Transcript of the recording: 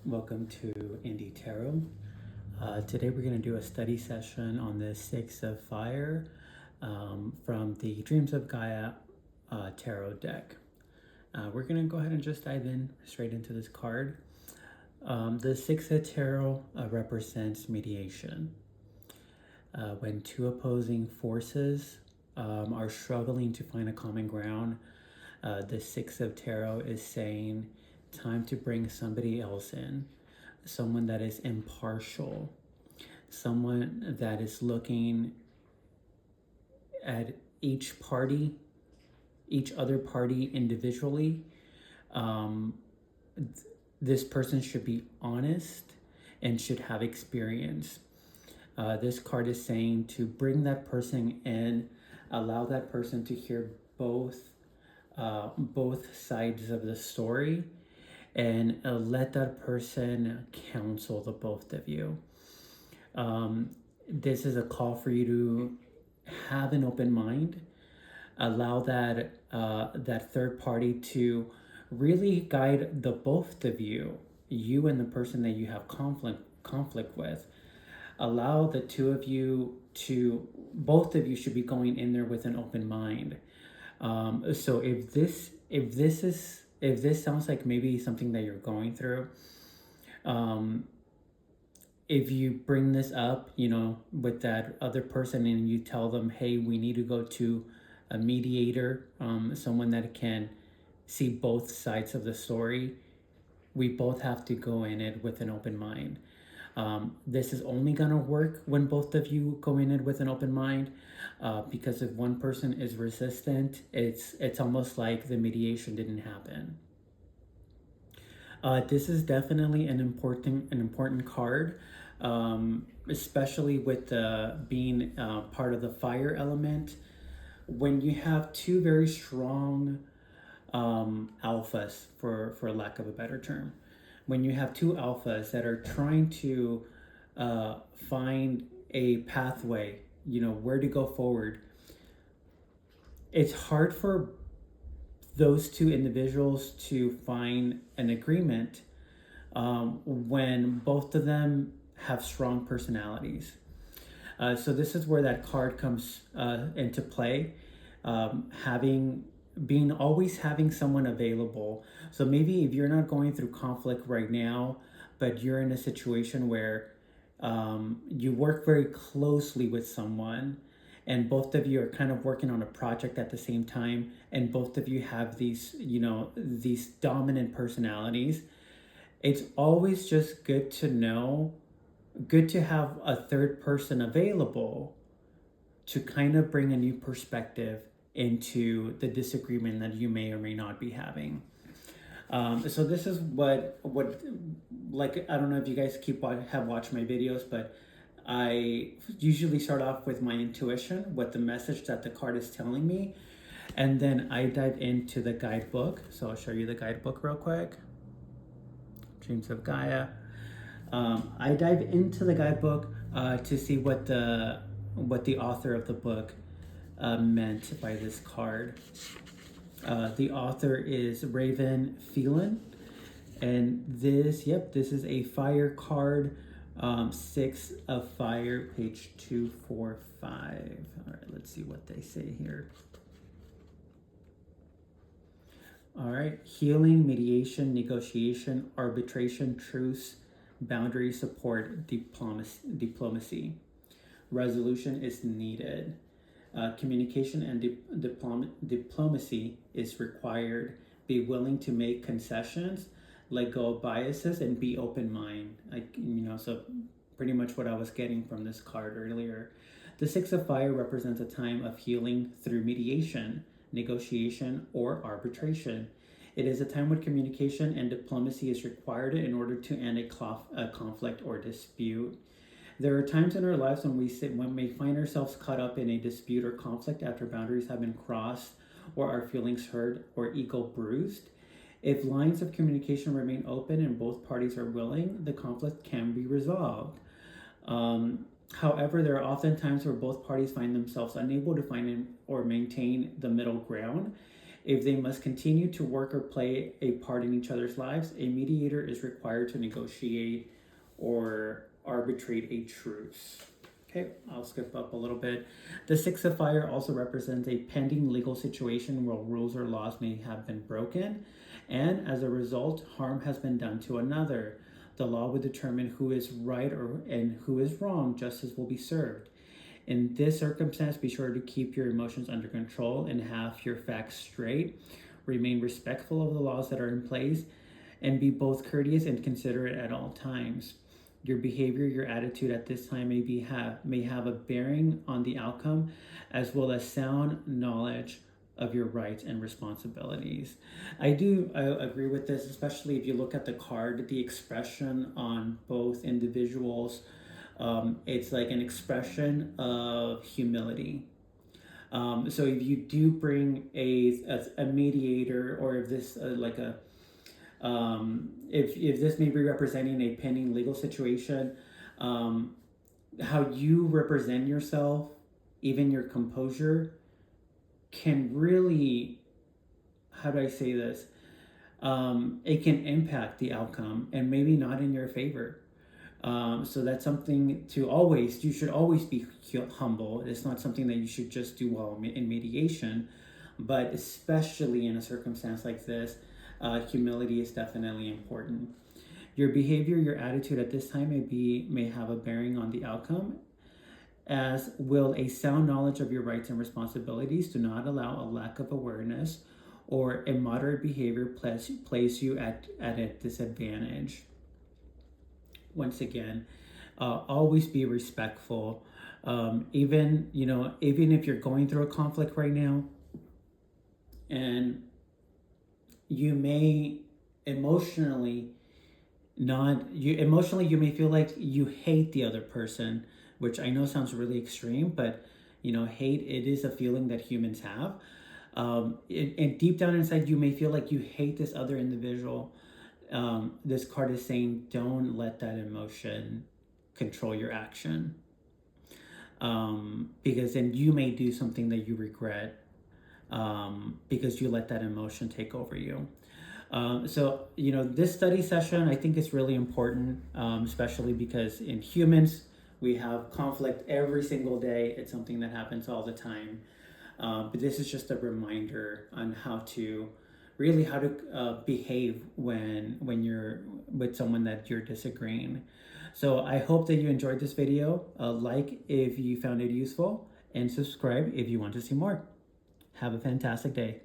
Welcome to Indie Tarot. Today we're going to do a study session on the Six of Fire from the Dreams of Gaia tarot deck. We're going to go ahead and just dive in straight into this card. The Six of Tarot represents mediation. When two opposing forces are struggling to find a common ground, the Six of Tarot is saying, time to bring somebody else in, someone that is impartial, someone that is looking at each other party individually. This person should be honest and should have experience. This card is saying to bring that person in, allow that person to hear both sides of the story, and let that person counsel the both of you. This is a call for you to have an open mind, allow that third party to really guide the both of you and the person that you have conflict with. Allow the two of you to, both of you should be going in there with an open mind. So if this sounds like maybe something that you're going through, if you bring this up, with that other person and you tell them, hey, we need to go to a mediator, someone that can see both sides of the story, we both have to go in it with an open mind. This is only gonna work when both of you go in it with an open mind, because if one person is resistant, it's almost like the mediation didn't happen. This is definitely an important card, especially with being part of the fire element. When you have two very strong alphas, for lack of a better term, when you have two alphas that are trying to find a pathway, where to go forward, it's hard for those two individuals to find an agreement when both of them have strong personalities. So this is where that card comes into play, always having someone available. So maybe if you're not going through conflict right now, but you're in a situation where you work very closely with someone and both of you are kind of working on a project at the same time, and both of you have these dominant personalities, it's always just good to have a third person available to kind of bring a new perspective into the disagreement that you may or may not be having. So this is what like, I don't know if you guys have watched my videos, but I usually start off with my intuition, what the message that the card is telling me, and then I dive into the guidebook. So I'll show you the guidebook real quick. Dreams of Gaia. I dive into the guidebook to see what the author of the book meant by this card. The author is Raven Phelan, and this is a fire card, 6 of Fire, page 245. All right, let's see what they say here. All right, healing, mediation, negotiation, arbitration, truce, boundary support, diplomacy. Resolution is needed. Communication and diplomacy is required. Be willing to make concessions, let go of biases, and be open-minded. So pretty much what I was getting from this card earlier. The Six of Fire represents a time of healing through mediation, negotiation, or arbitration. It is a time when communication and diplomacy is required in order to end a conflict or dispute. There are times in our lives when we find ourselves caught up in a dispute or conflict after boundaries have been crossed, or our feelings hurt, or ego bruised. If lines of communication remain open and both parties are willing, the conflict can be resolved. However, there are often times where both parties find themselves unable to find or maintain the middle ground, If they must continue to work or play a part in each other's lives, a mediator is required to negotiate or arbitrate a truce. Okay, I'll skip up a little bit. The Six of Fire also represents a pending legal situation where rules or laws may have been broken, and as a result, harm has been done to another. The law will determine who is right and who is wrong. Justice will be served. In this circumstance, be sure to keep your emotions under control and have your facts straight. Remain respectful of the laws that are in place and be both courteous and considerate at all times. Your behavior, your attitude at this time may have a bearing on the outcome, as well as sound knowledge of your rights and responsibilities. I agree with this, especially if you look at the card, the expression on both individuals. It's like an expression of humility. So if you do bring a mediator, or if this if this may be representing a pending legal situation, how you represent yourself, even your composure, can really, how do I say this? It can impact the outcome and maybe not in your favor. So that's something you should always be humble. It's not something that you should just do while in mediation, but especially in a circumstance like this, humility is definitely important. Your behavior, your attitude at this time may have a bearing on the outcome, as will a sound knowledge of your rights and responsibilities. Do not allow a lack of awareness or immoderate behavior place you at a disadvantage. Once again, always be respectful. Even if you're going through a conflict right now, and you may emotionally you may feel like you hate the other person, which I know sounds really extreme, but hate, it is a feeling that humans have. And deep down inside, you may feel like you hate this other individual. This card is saying, don't let that emotion control your action, because then you may do something that you regret, because you let that emotion take over you. So this study session, I think, is really important, especially because in humans we have conflict every single day. It's something that happens all the time, but this is just a reminder on how to behave when you're with someone that you're disagreeing. So I hope that you enjoyed this video. Like if you found it useful, and subscribe if you want to see more. Have a fantastic day.